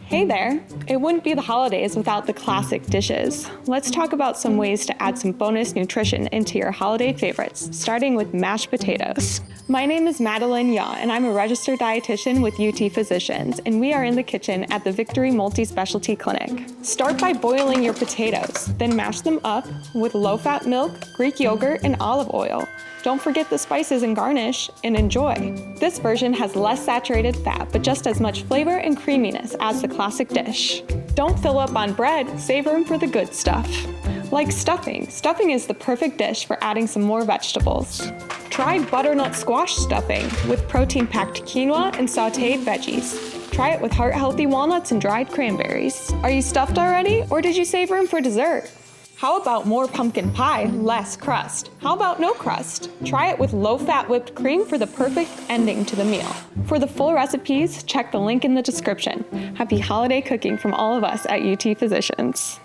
Hey there! It wouldn't be the holidays without the classic dishes. Let's talk about some ways to add some bonus nutrition into your holiday favorites, starting with mashed potatoes. My name is Madeline M, and I'm a registered dietitian with UT Physicians, and we are in the kitchen at the Victory Multi-Specialty Clinic. Start by boiling your potatoes, then mash them up with low-fat milk, Greek yogurt, and olive oil. Don't forget the spices and garnish, and enjoy. This version has less saturated fat, but just as much flavor and creaminess as the classic dish. Don't fill up on bread, save room for the good stuff. Like stuffing. Stuffing is the perfect dish for adding some more vegetables. Try butternut squash stuffing with protein-packed quinoa and sauteed veggies. Try it with heart-healthy walnuts and dried cranberries. Are you stuffed already, or did you save room for dessert? How about more pumpkin pie, less crust? How about no crust? Try it with low-fat whipped cream for the perfect ending to the meal. For the full recipes, check the link in the description. Happy holiday cooking from all of us at UT Physicians.